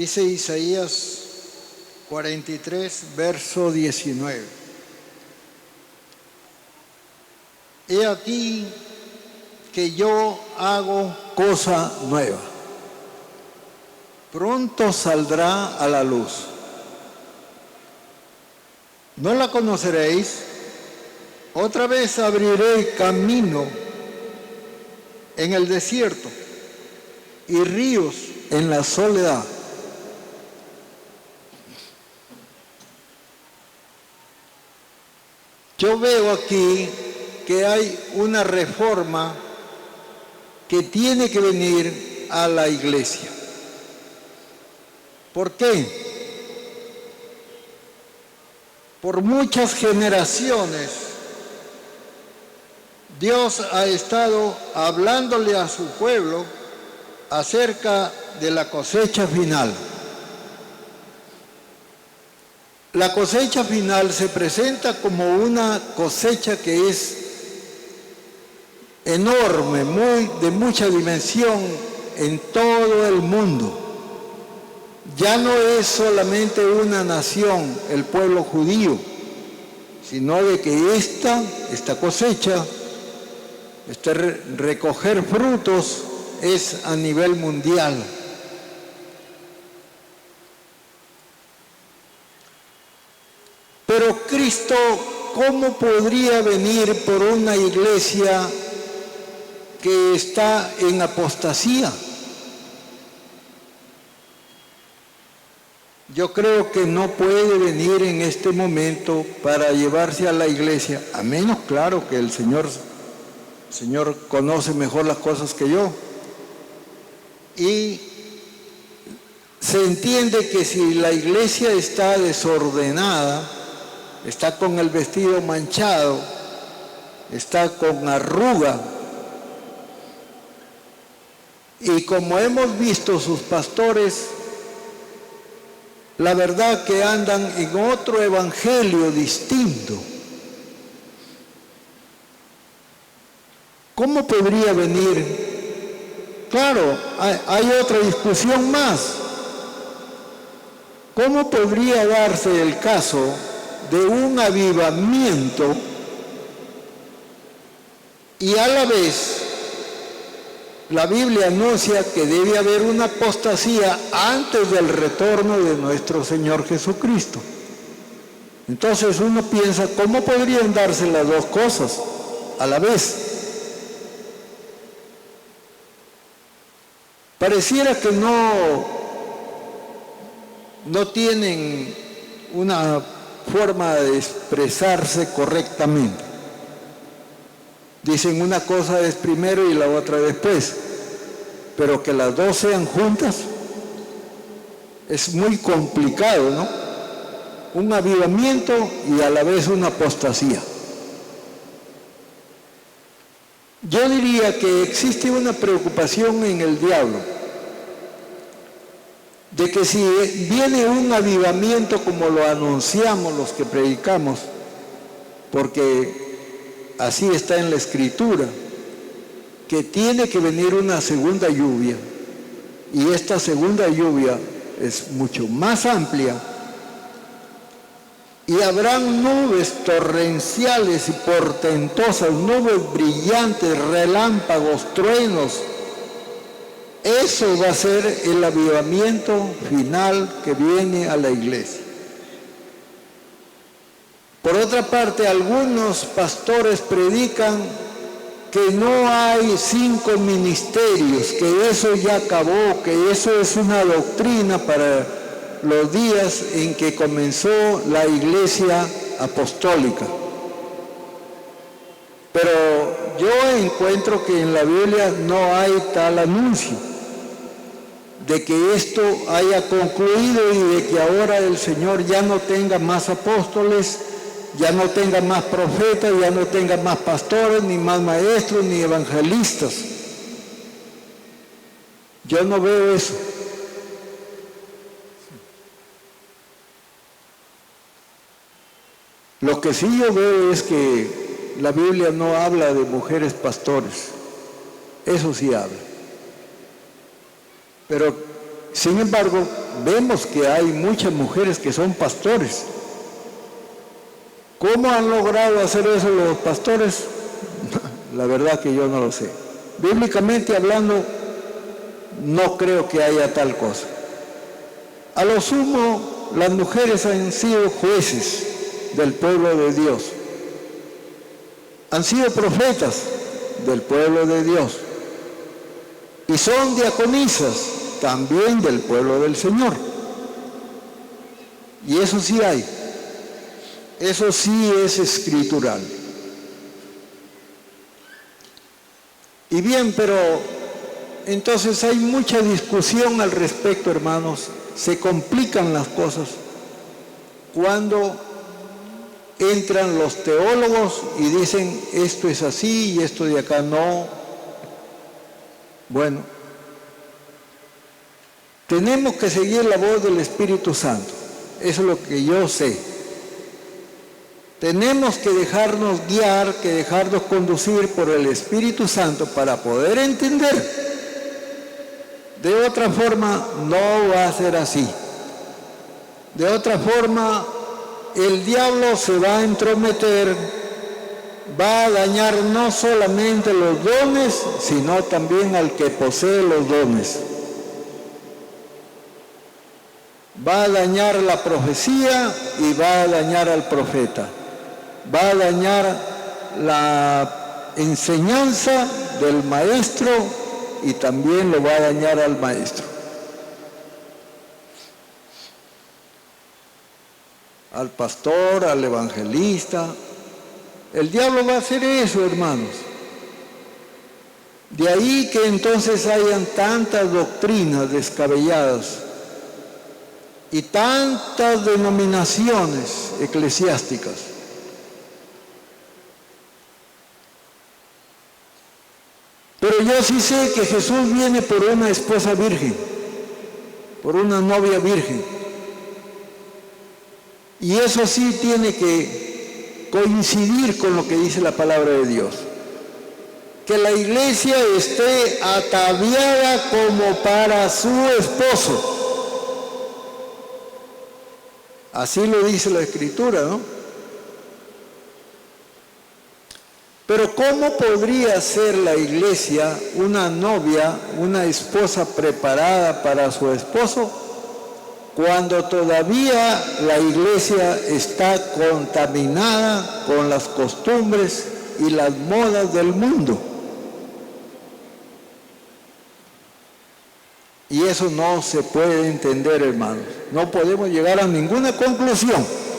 Dice Isaías 43, verso 19. He aquí que yo hago cosa nueva. Pronto saldrá a la luz. ¿No la conoceréis? Otra vez abriré camino en el desierto y ríos en la soledad. Yo veo aquí que hay una reforma que tiene que venir a la iglesia. ¿Por qué? Por muchas generaciones, Dios ha estado hablándole a su pueblo acerca de la cosecha final. La cosecha final se presenta como una cosecha que es enorme, de mucha dimensión en todo el mundo. Ya no es solamente una nación, el pueblo judío, sino de que esta cosecha, recoger frutos, es a nivel mundial. Pero Cristo, ¿cómo podría venir por una iglesia que está en apostasía? Yo creo que no puede venir en este momento para llevarse a la iglesia, a menos, claro, que el Señor conoce mejor las cosas que yo. Y se entiende que si la iglesia está desordenada, está con el vestido manchado, está con arruga, y como hemos visto sus pastores, la verdad que andan en otro evangelio distinto. ¿Cómo podría venir? Claro, hay otra discusión más. ¿Cómo podría darse el caso de un avivamiento y a la vez la Biblia anuncia que debe haber una apostasía antes del retorno de nuestro Señor Jesucristo? Entonces uno piensa, ¿cómo podrían darse las dos cosas a la vez? Pareciera que no tienen una forma de expresarse correctamente. Dicen una cosa es primero y la otra después, pero que las dos sean juntas es muy complicado, ¿no? Un avivamiento y a la vez una apostasía. Yo diría que existe una preocupación en el diablo de que si viene un avivamiento como lo anunciamos los que predicamos, porque así está en la Escritura, que tiene que venir una segunda lluvia, y esta segunda lluvia es mucho más amplia, y habrán nubes torrenciales y portentosas, nubes brillantes, relámpagos, truenos. Eso va a ser el avivamiento final que viene a la iglesia. Por otra parte, algunos pastores predican que no hay 5 ministerios, que eso ya acabó, que eso es una doctrina para los días en que comenzó la iglesia apostólica. Pero yo encuentro que en la Biblia no hay tal anuncio de que esto haya concluido y de que ahora el Señor ya no tenga más apóstoles, ya no tenga más profetas, ya no tenga más pastores, ni más maestros, ni evangelistas. Yo no veo eso. Lo que sí yo veo es que la Biblia no habla de mujeres pastores. Eso sí habla. Pero Sin embargo, vemos que hay muchas mujeres que son pastores. ¿Cómo han logrado hacer eso los pastores? La verdad que yo no lo sé. Bíblicamente hablando, no creo que haya tal cosa. A lo sumo, las mujeres han sido jueces del pueblo de Dios. Han sido profetas del pueblo de Dios. Y son diaconisas también del pueblo del Señor. Y eso sí hay. Eso sí es escritural. Y bien, pero entonces hay mucha discusión al respecto, hermanos. Se complican las cosas cuando entran los teólogos y dicen esto es así y esto de acá no. Bueno, tenemos que seguir la voz del Espíritu Santo. Eso es lo que yo sé. Tenemos que dejarnos guiar, que dejarnos conducir por el Espíritu Santo para poder entender. De otra forma, no va a ser así. De otra forma, el diablo se va a entrometer, va a dañar no solamente los dones, sino también al que posee los dones. Va a dañar la profecía y va a dañar al profeta. Va a dañar la enseñanza del maestro y también lo va a dañar al maestro. Al pastor, al evangelista. El diablo va a hacer eso, hermanos. De ahí que entonces hayan tantas doctrinas descabelladas y tantas denominaciones eclesiásticas. Pero yo sí sé que Jesús viene por una esposa virgen, por una novia virgen. Y eso sí tiene que coincidir con lo que dice la palabra de Dios. Que la iglesia esté ataviada como para su esposo. Así lo dice la Escritura, ¿no? Pero ¿cómo podría ser la iglesia una novia, una esposa preparada para su esposo, cuando todavía la iglesia está contaminada con las costumbres y las modas del mundo? Y eso no se puede entender, hermanos. No podemos llegar a ninguna conclusión.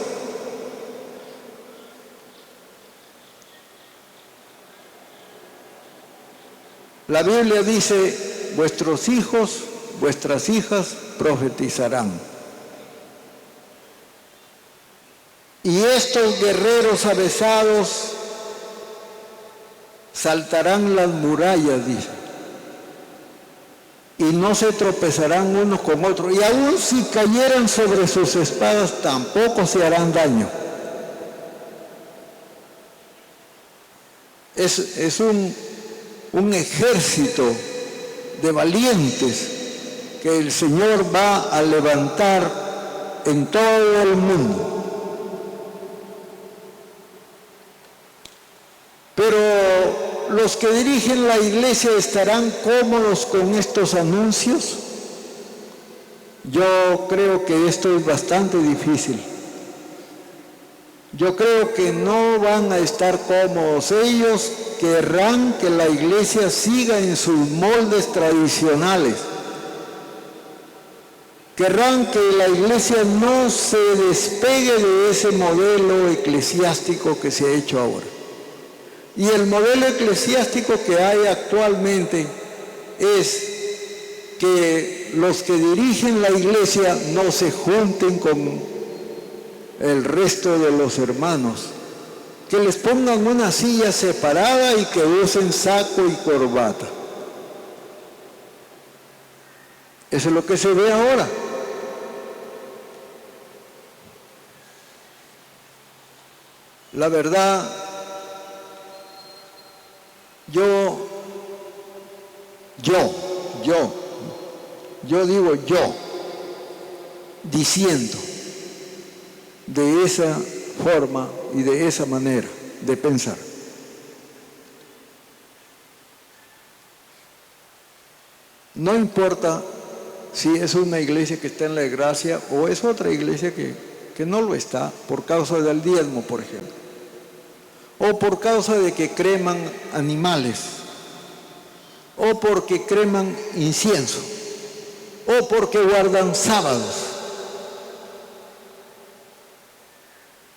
La Biblia dice, vuestros hijos, vuestras hijas profetizarán. Y estos guerreros avesados saltarán las murallas, dice. Y no se tropezarán unos con otros. Y aun si cayeran sobre sus espadas, tampoco se harán daño. Es un ejército de valientes que el Señor va a levantar en todo el mundo. Pero los que dirigen la iglesia estarán cómodos con estos anuncios. Yo creo que esto es bastante difícil. Yo creo que no van a estar cómodos. Ellos querrán que la iglesia siga en sus moldes tradicionales. Querrán que la iglesia no se despegue de ese modelo eclesiástico que se ha hecho ahora. Y el modelo eclesiástico que hay actualmente es que los que dirigen la iglesia no se junten con el resto de los hermanos, que les pongan una silla separada y que usen saco y corbata. Eso es lo que se ve ahora. La verdad, yo Yo digo yo, diciendo de esa forma y de esa manera de pensar. No importa si es una iglesia que está en la gracia o es otra iglesia que no lo está, por causa del diezmo, por ejemplo, o por causa de que creman animales, o porque creman incienso, o porque guardan sábados.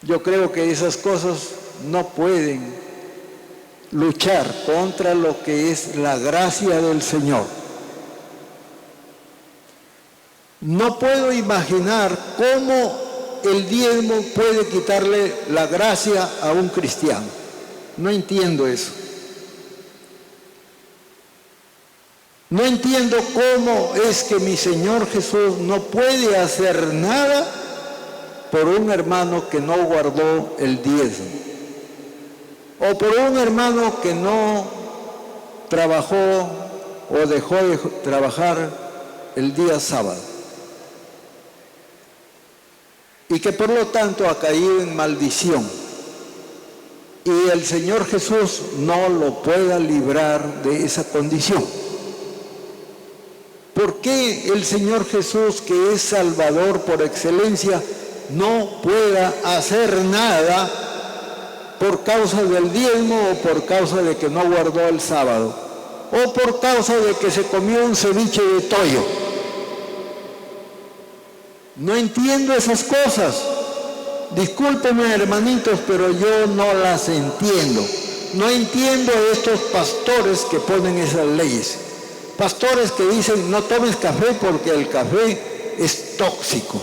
Yo creo que esas cosas no pueden luchar contra lo que es la gracia del Señor. No puedo imaginar cómo el diezmo puede quitarle la gracia a un cristiano. No entiendo eso. No entiendo cómo es que mi Señor Jesús no puede hacer nada por un hermano que no guardó el diezmo, o por un hermano que no trabajó o dejó de trabajar el día sábado, y que por lo tanto ha caído en maldición, y el Señor Jesús no lo pueda librar de esa condición. ¿Por qué el Señor Jesús, que es Salvador por excelencia, no pueda hacer nada por causa del diezmo, o por causa de que no guardó el sábado, o por causa de que se comió un ceviche de toyo? No entiendo esas cosas. Discúlpenme, hermanitos, pero yo no las entiendo. No entiendo a estos pastores que ponen esas leyes. Pastores que dicen no tomes café porque el café es tóxico.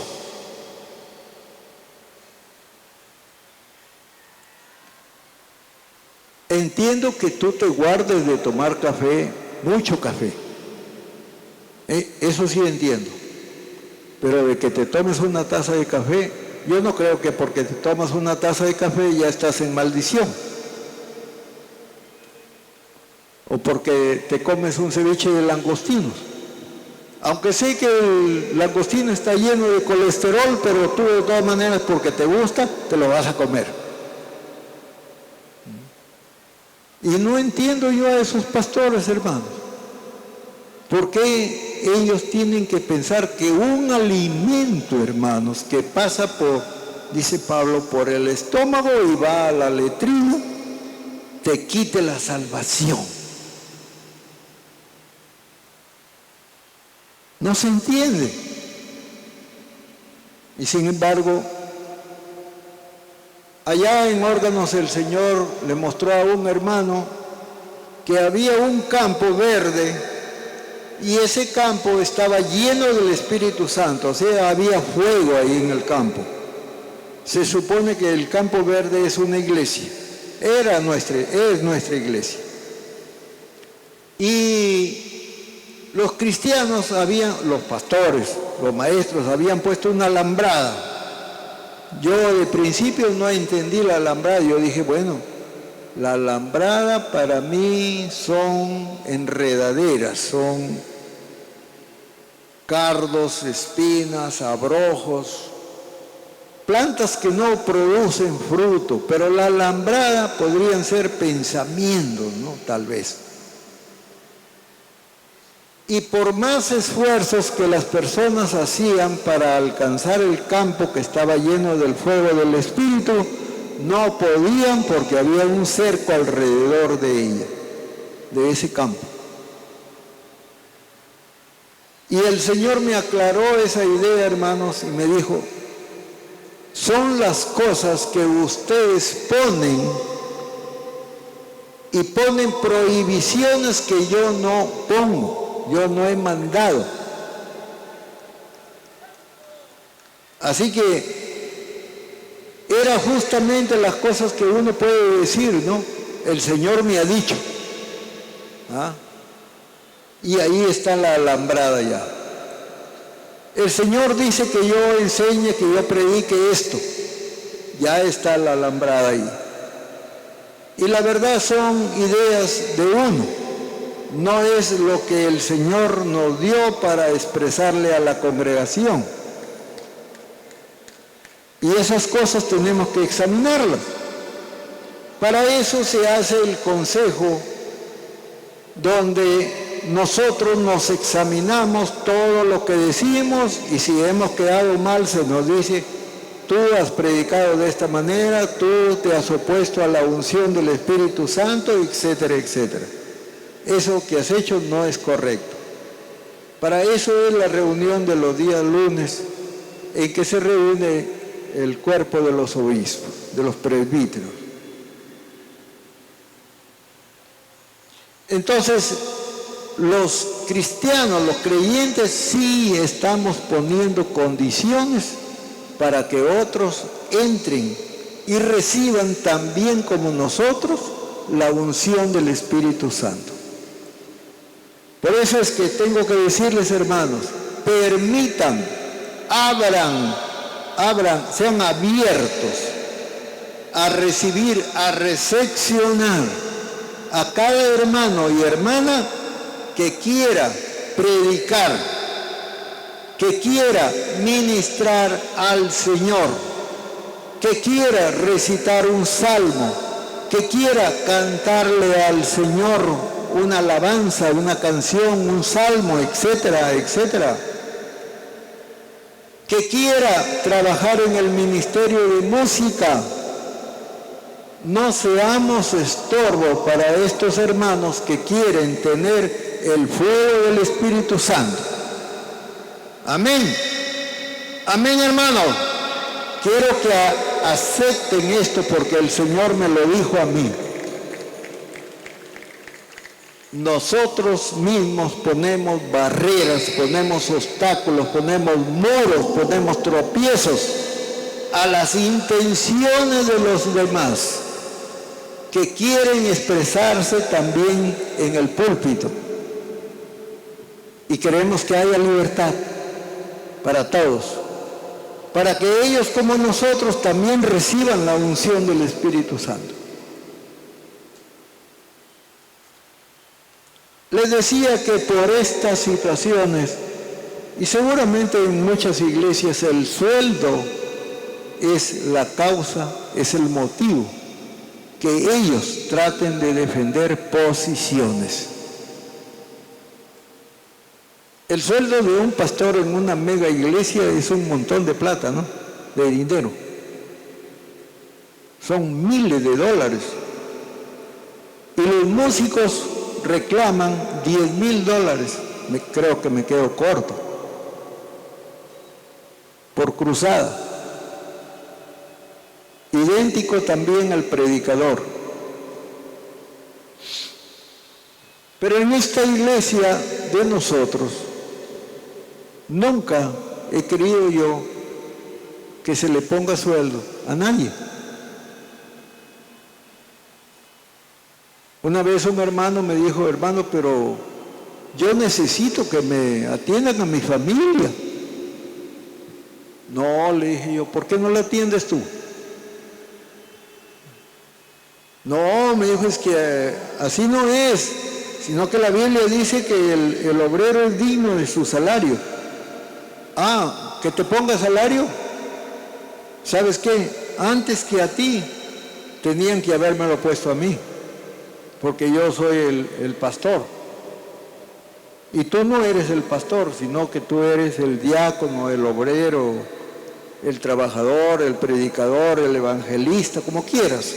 Entiendo que tú te guardes de tomar café, mucho café. Eso sí entiendo. Pero de que te tomes una taza de café, yo no creo que porque te tomas una taza de café ya estás en maldición. O porque te comes un ceviche de langostinos. Aunque sé que el langostino está lleno de colesterol, pero tú de todas maneras, porque te gusta, te lo vas a comer. Y no entiendo yo a esos pastores, hermanos. ¿Por qué ellos tienen que pensar que un alimento, hermanos, que pasa por, dice Pablo, por el estómago y va a la letrina, te quite la salvación? No se entiende. Y sin embargo, allá en Órganos el Señor le mostró a un hermano que había un campo verde, y ese campo estaba lleno del Espíritu Santo, o sea, había fuego ahí en el campo. Se supone que el campo verde es una iglesia, es nuestra iglesia. Y los cristianos los pastores, los maestros, habían puesto una alambrada. Yo de principio no entendí la alambrada, yo dije, bueno, la alambrada para mí son enredaderas, son cardos, espinas, abrojos, plantas que no producen fruto, pero la alambrada podrían ser pensamientos, ¿no? Tal vez. Y por más esfuerzos que las personas hacían para alcanzar el campo que estaba lleno del fuego del Espíritu, no podían porque había un cerco alrededor de ella, de ese campo. Y el Señor me aclaró esa idea, hermanos, y me dijo, son las cosas que ustedes ponen, y ponen prohibiciones que yo no pongo, yo no he mandado. Así que era justamente las cosas que uno puede decir, ¿no? El Señor me ha dicho. ¿Ah? Y ahí está la alambrada ya. El Señor dice que yo enseñe, que yo predique esto. Ya está la alambrada ahí. Y la verdad son ideas de uno. no es lo que el Señor nos dio para expresarle a la congregación. Y esas cosas tenemos que examinarlas. Para eso se hace el consejo, donde nosotros nos examinamos todo lo que decimos, y si hemos quedado mal se nos dice: tú has predicado de esta manera, tú te has opuesto a la unción del Espíritu Santo, etcétera, etcétera. Eso que has hecho no es correcto. Para eso es la reunión de los días lunes, en que se reúne el cuerpo de los obispos, de los presbíteros. Entonces, los cristianos, los creyentes, sí estamos poniendo condiciones para que otros entren y reciban también como nosotros la unción del Espíritu Santo. Por eso es que tengo que decirles, hermanos, permitan, abran, sean abiertos a recibir, a recepcionar a cada hermano y hermana que quiera predicar, que quiera ministrar al Señor, que quiera recitar un salmo, que quiera cantarle al Señor una alabanza, una canción, un salmo, etcétera, etcétera. Que quiera trabajar en el ministerio de música. No seamos estorbo para estos hermanos que quieren tener el fuego del Espíritu Santo. Amén. Amén, hermanos. Quiero que acepten esto porque el Señor me lo dijo a mí. Nosotros mismos ponemos barreras, ponemos obstáculos, ponemos muros, ponemos tropiezos a las intenciones de los demás que quieren expresarse también en el púlpito. Y queremos que haya libertad para todos, para que ellos como nosotros también reciban la unción del Espíritu Santo. Les decía que por estas situaciones, y seguramente en muchas iglesias, el sueldo es la causa, es el motivo que ellos traten de defender posiciones. El sueldo de un pastor en una mega iglesia es un montón de plata, ¿no? De dinero. Son miles de dólares. Y los músicos reclaman $10,000. Creo que me quedo corto. Por cruzada. Idéntico también al predicador. Pero en esta iglesia de nosotros, nunca he creído yo que se le ponga sueldo a nadie. Una vez un hermano me dijo: hermano, pero yo necesito que me atiendan a mi familia. No, le dije yo, ¿por qué no la atiendes tú? No, me dijo, es que así no es, sino que la Biblia dice que el obrero es digno de su salario. Ah, que te ponga salario. ¿Sabes qué? Antes que a ti, tenían que habérmelo puesto a mí, porque yo soy el pastor. Y tú no eres el pastor, sino que tú eres el diácono, el obrero, el trabajador, el predicador, el evangelista, como quieras.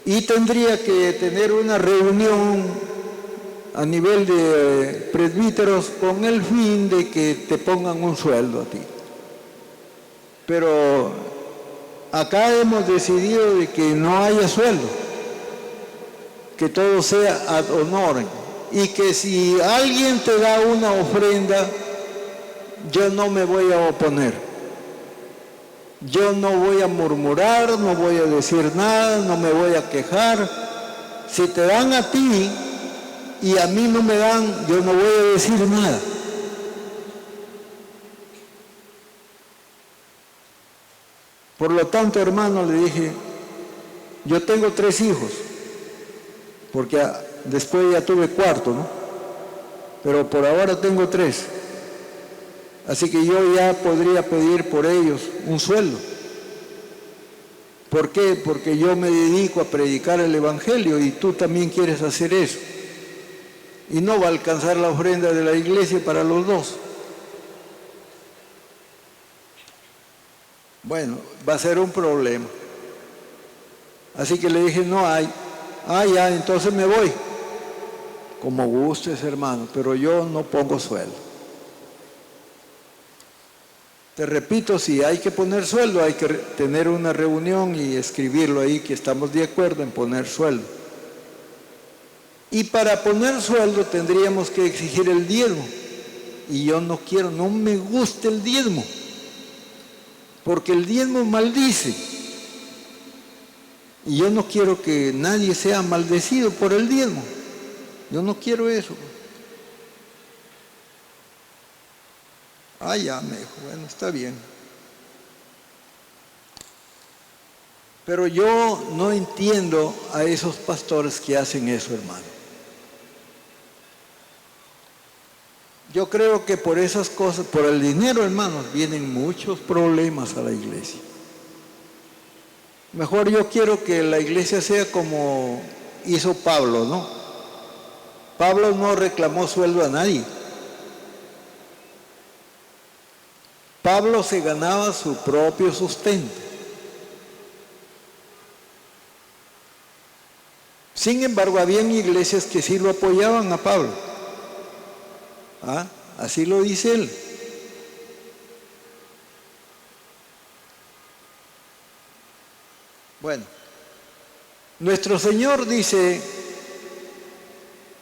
Y tendría que tener una reunión a nivel de presbíteros con el fin de que te pongan un sueldo a ti. Pero acá hemos decidido de que no haya sueldo, que todo sea ad honorem, y que si alguien te da una ofrenda, yo no me voy a oponer. Yo no voy a murmurar, no voy a decir nada, no me voy a quejar. Si te dan a ti y a mí no me dan, yo no voy a decir nada. Por lo tanto, hermano, le dije, yo tengo 3 hijos, porque después ya tuve cuarto, ¿no? Pero por ahora tengo 3. Así que yo ya podría pedir por ellos un sueldo. ¿Por qué? Porque yo me dedico a predicar el Evangelio y tú también quieres hacer eso. Y no va a alcanzar la ofrenda de la iglesia para los 2. Bueno, va a ser un problema. Así que le dije, no hay. Ya, entonces me voy. Como gustes, hermano, pero yo no pongo sueldo. Te repito, si hay que poner sueldo, hay que tener una reunión y escribirlo ahí que estamos de acuerdo en poner sueldo. Y para poner sueldo tendríamos que exigir el diezmo. Y yo no quiero, no me gusta el diezmo. Porque el diezmo maldice. Y yo no quiero que nadie sea maldecido por el diezmo. Yo no quiero eso. Ya me dijo, bueno, está bien. Pero yo no entiendo a esos pastores que hacen eso, hermano. Yo creo que por esas cosas, por el dinero, hermanos, vienen muchos problemas a la iglesia. Mejor yo quiero que la iglesia sea como hizo Pablo, ¿no? Pablo no reclamó sueldo a nadie. Pablo se ganaba su propio sustento. Sin embargo, habían iglesias que sí lo apoyaban a Pablo. Así lo dice él. Bueno, nuestro Señor dice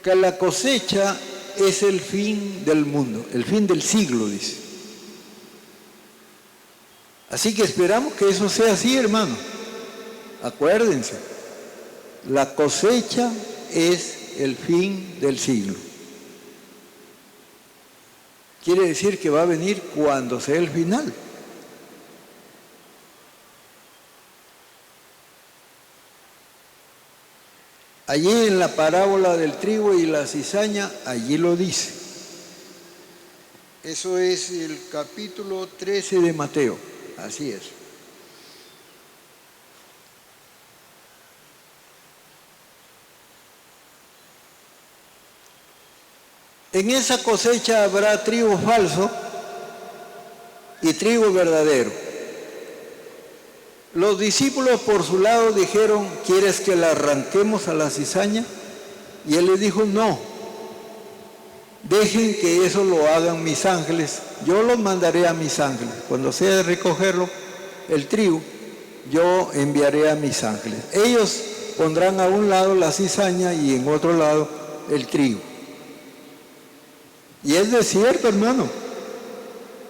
que la cosecha es el fin del mundo, el fin del siglo, dice. Así que esperamos que eso sea así, hermano. Acuérdense, la cosecha es el fin del siglo. Quiere decir que va a venir cuando sea el final. Allí en la parábola del trigo y la cizaña, allí lo dice. Eso es el capítulo 13 de Mateo, así es. En esa cosecha habrá trigo falso y trigo verdadero. Los discípulos por su lado dijeron, ¿quieres que la arranquemos a la cizaña? Y él les dijo, no, dejen que eso lo hagan mis ángeles, yo los mandaré a mis ángeles. Cuando sea de recogerlo, el trigo, yo enviaré a mis ángeles. Ellos pondrán a un lado la cizaña y en otro lado el trigo. Y es de cierto, hermano,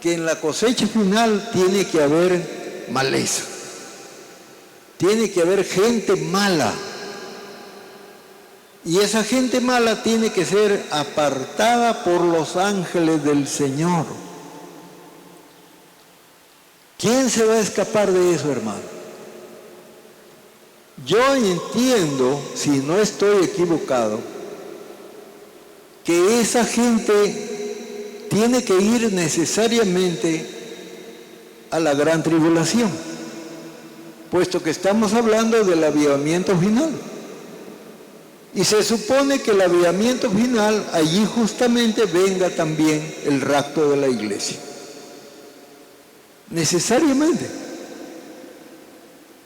que en la cosecha final tiene que haber maleza. Tiene que haber gente mala. Y esa gente mala tiene que ser apartada por los ángeles del Señor. ¿Quién se va a escapar de eso, hermano? Yo entiendo, si no estoy equivocado, que esa gente tiene que ir necesariamente a la gran tribulación, puesto que estamos hablando del avivamiento final. Y se supone que el avivamiento final, allí justamente venga también el rapto de la iglesia. Necesariamente.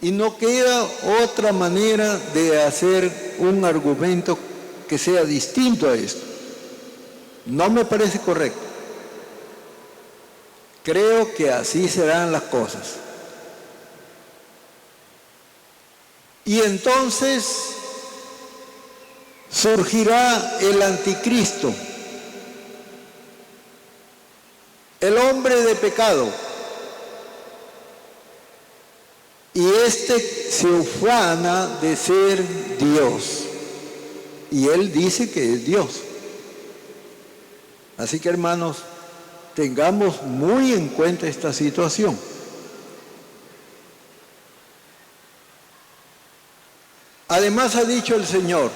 Y no queda otra manera de hacer un argumento que sea distinto a esto. No me parece correcto. Creo que así serán las cosas. Y entonces surgirá el anticristo, el hombre de pecado. Y este se ufana de ser Dios. Y él dice que es Dios. Así que, hermanos, tengamos muy en cuenta esta situación. Además ha dicho el Señor,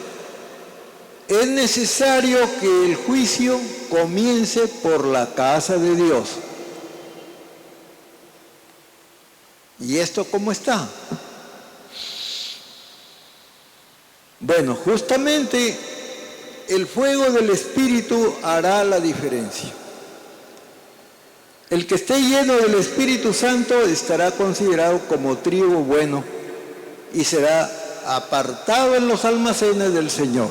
es necesario que el juicio comience por la casa de Dios. ¿Y esto cómo está? Bueno, justamente el fuego del Espíritu hará la diferencia. El que esté lleno del Espíritu Santo estará considerado como trigo bueno y será apartado en los almacenes del Señor.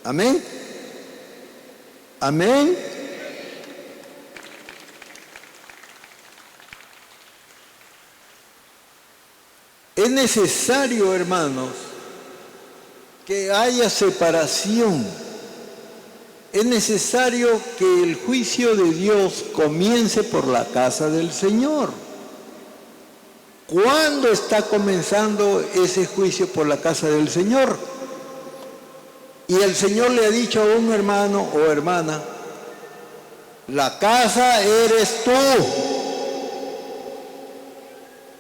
Amén. Amén. Es necesario, hermanos, que haya separación. Es necesario que el juicio de Dios comience por la casa del Señor. ¿Cuándo está comenzando ese juicio por la casa del Señor? Y el Señor le ha dicho a un hermano o hermana, la casa eres tú.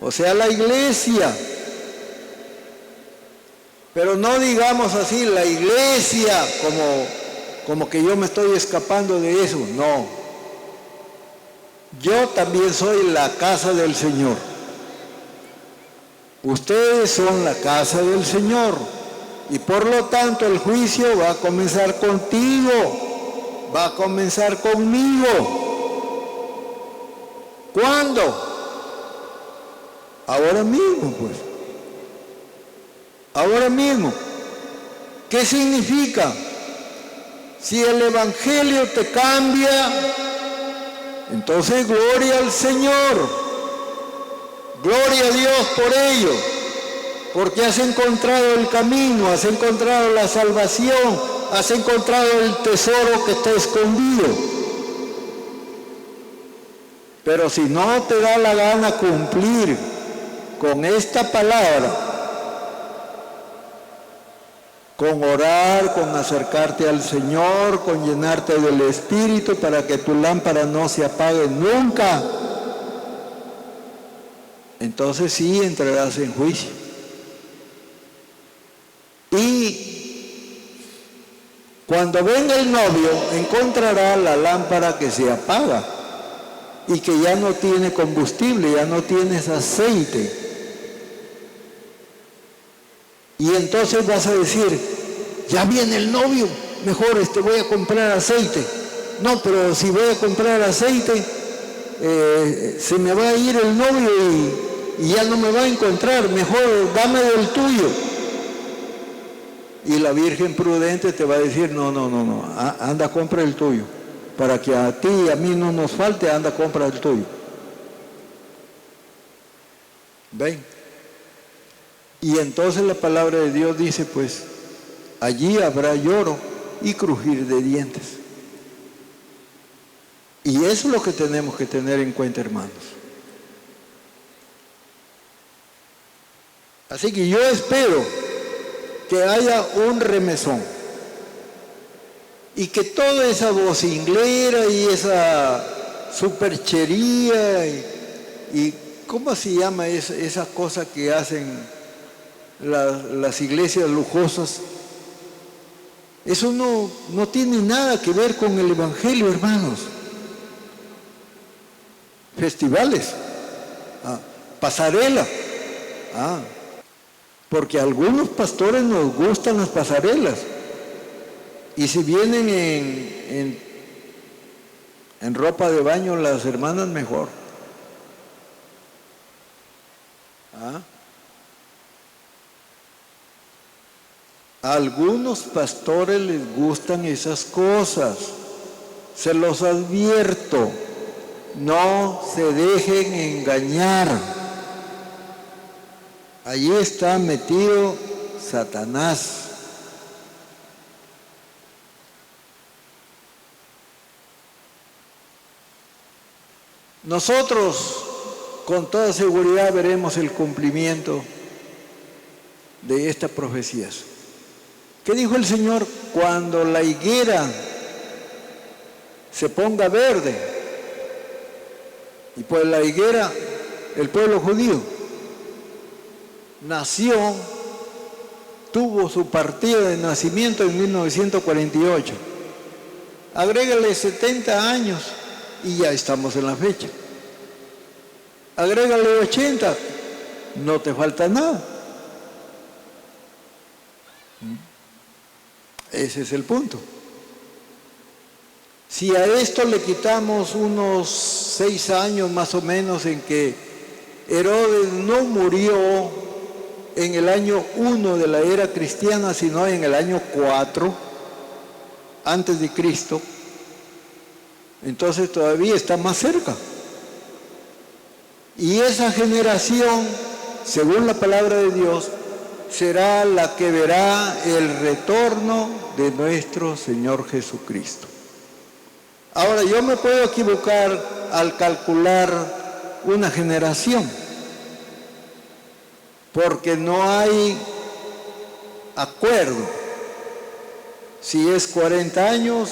O sea, la iglesia. Pero no digamos así, la iglesia, como que yo me estoy escapando de eso. No. Yo también soy la casa del Señor. Ustedes son la casa del Señor. Y por lo tanto el juicio va a comenzar contigo. Va a comenzar conmigo. ¿Cuándo? Ahora mismo, pues. Ahora mismo. ¿Qué significa? Si el Evangelio te cambia, entonces gloria al Señor. Gloria a Dios por ello. Porque has encontrado el camino, has encontrado la salvación, has encontrado el tesoro que está escondido. Pero si no te da la gana cumplir con esta palabra, con orar, con acercarte al Señor, con llenarte del Espíritu para que tu lámpara no se apague nunca, entonces sí entrarás en juicio. Y cuando venga el novio, encontrará la lámpara que se apaga y que ya no tiene combustible, ya no tienes aceite. Y entonces vas a decir, ya viene el novio, mejor voy a comprar aceite. No, pero si voy a comprar aceite, se me va a ir el novio y ya no me va a encontrar, mejor dame del tuyo. Y la Virgen prudente te va a decir, no, anda, compra el tuyo. Para que a ti y a mí no nos falte, anda, compra el tuyo. ¿Ven? Y entonces la palabra de Dios dice, pues, allí habrá lloro y crujir de dientes. Y eso es lo que tenemos que tener en cuenta, hermanos. Así que yo espero que haya un remesón y que toda esa vocinglera y esa superchería y ¿cómo se llama esa cosa que hacen las iglesias lujosas? Eso no tiene nada que ver con el Evangelio, hermanos. Festivales, pasarela, porque a algunos pastores nos gustan las pasarelas, y si vienen en ropa de baño las hermanas, mejor. A algunos pastores les gustan esas cosas, se los advierto, no se dejen engañar. Allí está metido Satanás. Nosotros con toda seguridad veremos el cumplimiento de estas profecías. ¿Qué dijo el Señor? Cuando la higuera se ponga verde, y pues la higuera, el pueblo judío, nació tuvo su partida de nacimiento en 1948. Agrégale 70 años y ya estamos en la fecha. Agrégale 80, no te falta nada. Ese es el punto. Si a esto le quitamos unos 6 años más o menos en que Herodes no murió en el año 1 de la era cristiana, sino en el año 4 antes de Cristo, entonces todavía está más cerca. Y esa generación, según la palabra de Dios, será la que verá el retorno de nuestro Señor Jesucristo. Ahora, yo me puedo equivocar al calcular una generación, porque no hay acuerdo si es 40 años,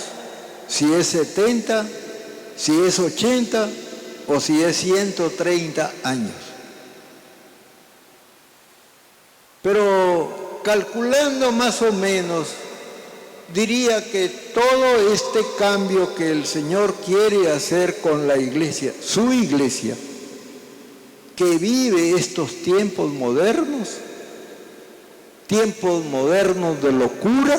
si es 70, si es 80 o si es 130 años. Pero calculando más o menos, diría que todo este cambio que el Señor quiere hacer con la iglesia, su iglesia, que vive estos tiempos modernos de locura,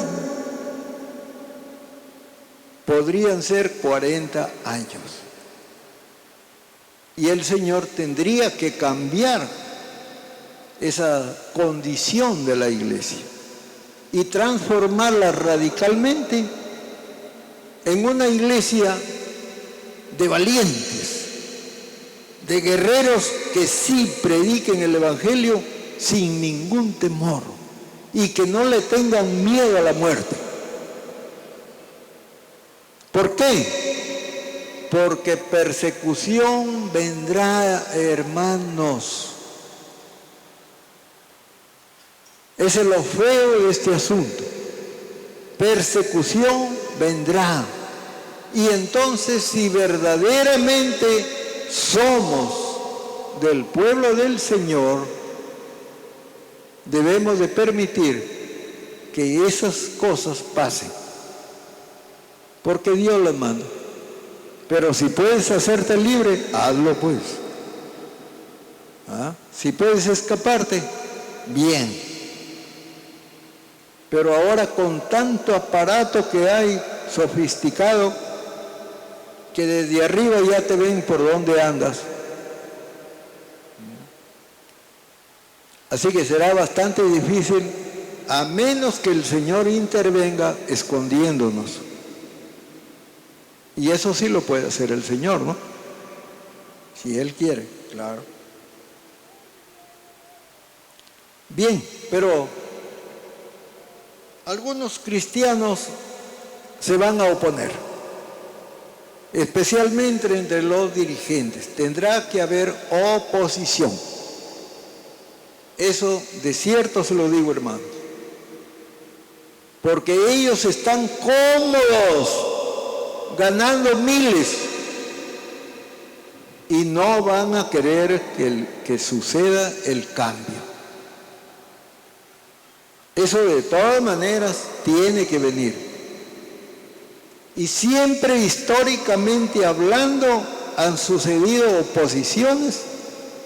podrían ser 40 años. Y el Señor tendría que cambiar esa condición de la iglesia y transformarla radicalmente en una iglesia de valientes, de guerreros que sí prediquen el Evangelio sin ningún temor y que no le tengan miedo a la muerte. ¿Por qué? Porque persecución vendrá, hermanos. Ese es lo feo de este asunto. Persecución vendrá. Y entonces, si verdaderamente somos del pueblo del Señor, debemos de permitir que esas cosas pasen, porque Dios las manda. Pero si puedes hacerte libre, hazlo pues. Si puedes escaparte, bien. Pero ahora con tanto aparato que hay sofisticado, que desde arriba ya te ven por dónde andas. Así que será bastante difícil, a menos que el Señor intervenga escondiéndonos. Y eso sí lo puede hacer el Señor, ¿no? Si Él quiere, claro. Bien, pero algunos cristianos se van a oponer, especialmente entre los dirigentes. Tendrá que haber oposición. Eso de cierto se lo digo, hermanos. Porque ellos están cómodos ganando miles y no van a querer que suceda el cambio. Eso de todas maneras tiene que venir. Y siempre históricamente hablando han sucedido oposiciones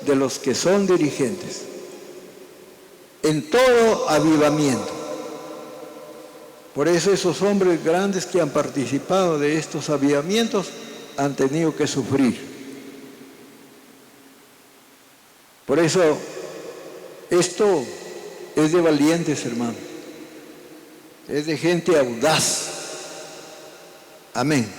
de los que son dirigentes en todo avivamiento. Por eso esos hombres grandes que han participado de estos avivamientos han tenido que sufrir. Por eso esto es de valientes, hermanos. Es de gente audaz. Amén.